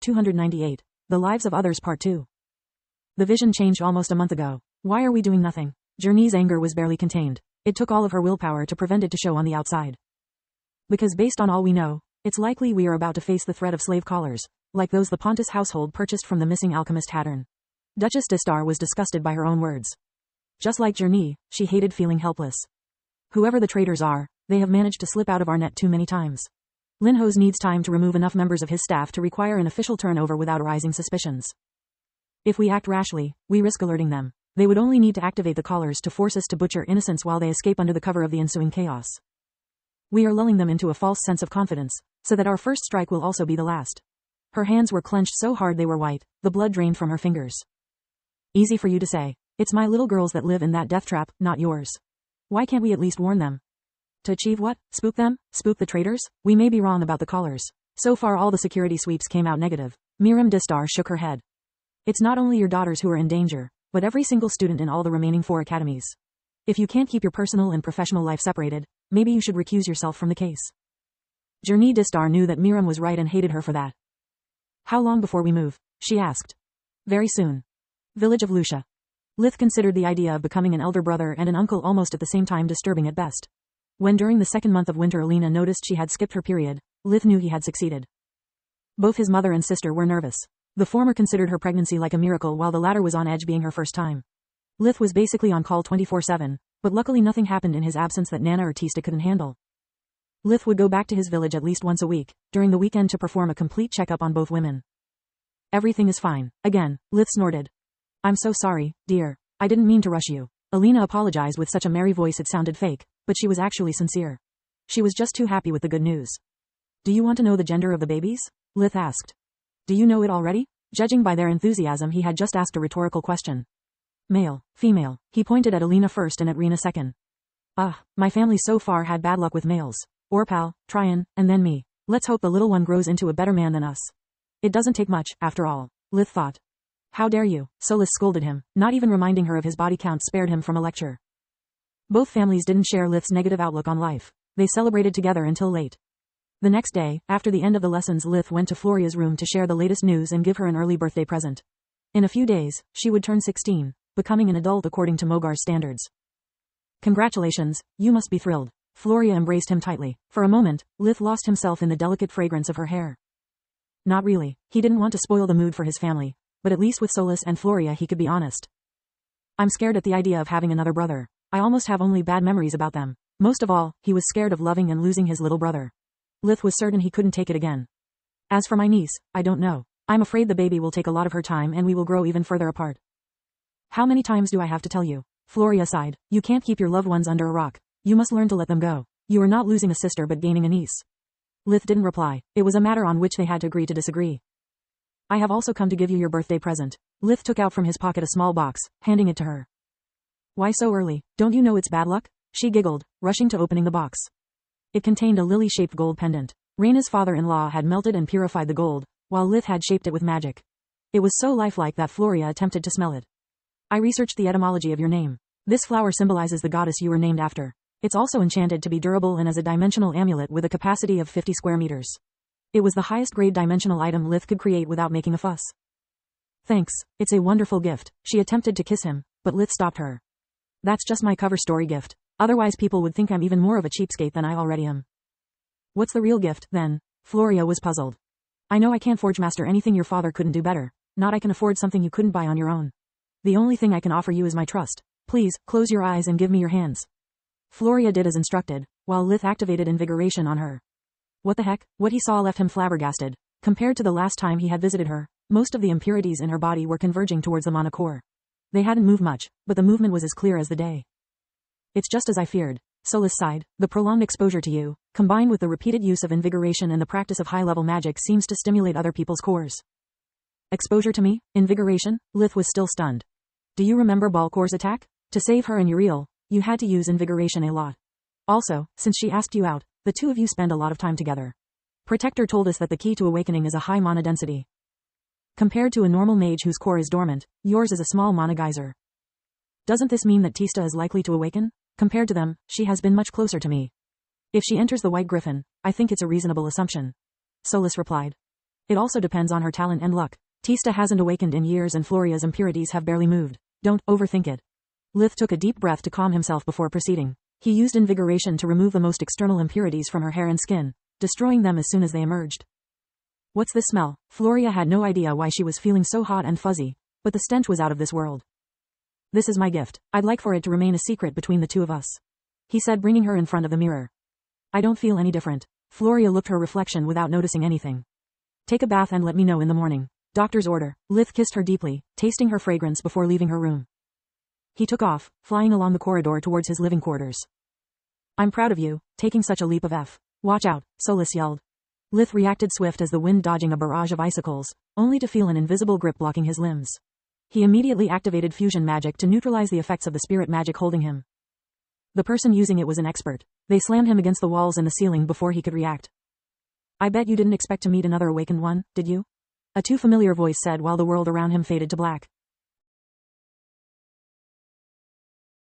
298. The Lives of Others Part 2. The vision changed almost a month ago. Why are we doing nothing? Journey's anger was barely contained. It took all of her willpower to prevent it to show on the outside. Because based on all we know, it's likely we are about to face the threat of slave collars, like those the Pontus household purchased from the missing alchemist Hattern. Duchess Distar was disgusted by her own words. Just like Journey, she hated feeling helpless. Whoever the traitors are, they have managed to slip out of our net too many times. Linhos needs time to remove enough members of his staff to require an official turnover without arising suspicions. If we act rashly, we risk alerting them. They would only need to activate the collars to force us to butcher innocents while they escape under the cover of the ensuing chaos. We are lulling them into a false sense of confidence, so that our first strike will also be the last. Her hands were clenched so hard they were white, the blood drained from her fingers. Easy for you to say. It's my little girls that live in that death trap, not yours. Why can't we at least warn them? To achieve what? Spook them? Spook the traitors? We may be wrong about the collars. So far all the security sweeps came out negative. Miriam Distar shook her head. It's not only your daughters who are in danger, but every single student in all the remaining 4 academies. If you can't keep your personal and professional life separated, maybe you should recuse yourself from the case. Journey Distar knew that Miriam was right and hated her for that. How long before we move? She asked. Very soon. Village of Lucia. Lith considered the idea of becoming an elder brother and an uncle almost at the same time disturbing at best. When during the second month of winter Alina noticed she had skipped her period, Lith knew he had succeeded. Both his mother and sister were nervous. The former considered her pregnancy like a miracle while the latter was on edge being her first time. Lith was basically on call 24/7, but luckily nothing happened in his absence that Nana or Tista couldn't handle. Lith would go back to his village at least once a week, during the weekend to perform a complete checkup on both women. Everything is fine. Again, Lith snorted. I'm so sorry, dear. I didn't mean to rush you. Alina apologized with such a merry voice it sounded fake, but she was actually sincere. She was just too happy with the good news. Do you want to know the gender of the babies? Lith asked. Do you know it already? Judging by their enthusiasm he had just asked a rhetorical question. Male, female. He pointed at Alina first and at Rena second. My family so far had bad luck with males. Orpal, Tryon, and then me. Let's hope the little one grows into a better man than us. It doesn't take much, after all, Lith thought. How dare you? Solis scolded him, not even reminding her of his body count spared him from a lecture. Both families didn't share Lith's negative outlook on life. They celebrated together until late. The next day, after the end of the lessons Lith went to Floria's room to share the latest news and give her an early birthday present. In a few days, she would turn 16, becoming an adult according to Mogar's standards. Congratulations, you must be thrilled. Floria embraced him tightly. For a moment, Lith lost himself in the delicate fragrance of her hair. Not really. He didn't want to spoil the mood for his family, but at least with Solis and Floria he could be honest. I'm scared at the idea of having another brother. I almost have only bad memories about them. Most of all, he was scared of loving and losing his little brother. Lith was certain he couldn't take it again. As for my niece, I don't know. I'm afraid the baby will take a lot of her time and we will grow even further apart. How many times do I have to tell you? Floria sighed. You can't keep your loved ones under a rock. You must learn to let them go. You are not losing a sister but gaining a niece. Lith didn't reply. It was a matter on which they had to agree to disagree. I have also come to give you your birthday present. Lith took out from his pocket a small box, handing it to her. Why so early? Don't you know it's bad luck? She giggled, rushing to opening the box. It contained a lily-shaped gold pendant. Reina's father-in-law had melted and purified the gold, while Lith had shaped it with magic. It was so lifelike that Floria attempted to smell it. I researched the etymology of your name. This flower symbolizes the goddess you were named after. It's also enchanted to be durable and as a dimensional amulet with a capacity of 50 square meters. It was the highest grade dimensional item Lith could create without making a fuss. Thanks, it's a wonderful gift. She attempted to kiss him, but Lith stopped her. That's just my cover story gift. Otherwise people would think I'm even more of a cheapskate than I already am. What's the real gift, then? Floria was puzzled. I know I can't forge master anything your father couldn't do better. Not I can afford something you couldn't buy on your own. The only thing I can offer you is my trust. Please, close your eyes and give me your hands. Floria did as instructed, while Lith activated invigoration on her. What the heck? What he saw left him flabbergasted. Compared to the last time he had visited her, most of the impurities in her body were converging towards the mana core. They hadn't moved much, but the movement was as clear as the day. It's just as I feared. Solis sighed. The prolonged exposure to you, combined with the repeated use of invigoration and the practice of high-level magic seems to stimulate other people's cores. Exposure to me? Invigoration? Lith was still stunned. Do you remember Balcor's attack? To save her and Uriel, you had to use invigoration a lot. Also, since she asked you out, the two of you spend a lot of time together. Protector told us that the key to awakening is a high mana density. Compared to a normal mage whose core is dormant, yours is a small mana geyser. Doesn't this mean that Tista is likely to awaken? Compared to them, she has been much closer to me. If she enters the White Griffin, I think it's a reasonable assumption. Solis replied. It also depends on her talent and luck. Tista hasn't awakened in years and Floria's impurities have barely moved. Don't overthink it. Lith took a deep breath to calm himself before proceeding. He used invigoration to remove the most external impurities from her hair and skin, destroying them as soon as they emerged. What's this smell? Floria had no idea why she was feeling so hot and fuzzy, but the stench was out of this world. This is my gift. I'd like for it to remain a secret between the two of us, he said, bringing her in front of the mirror. I don't feel any different. Floria looked her reflection without noticing anything. Take a bath and let me know in the morning. Doctor's order. Lith kissed her deeply, tasting her fragrance before leaving her room. He took off, flying along the corridor towards his living quarters. I'm proud of you, taking such a leap of F. Watch out, Solis yelled. Lith reacted swift as the wind dodging a barrage of icicles, only to feel an invisible grip blocking his limbs. He immediately activated fusion magic to neutralize the effects of the spirit magic holding him. The person using it was an expert. They slammed him against the walls and the ceiling before he could react. I bet you didn't expect to meet another awakened one, did you? A too familiar voice said while the world around him faded to black.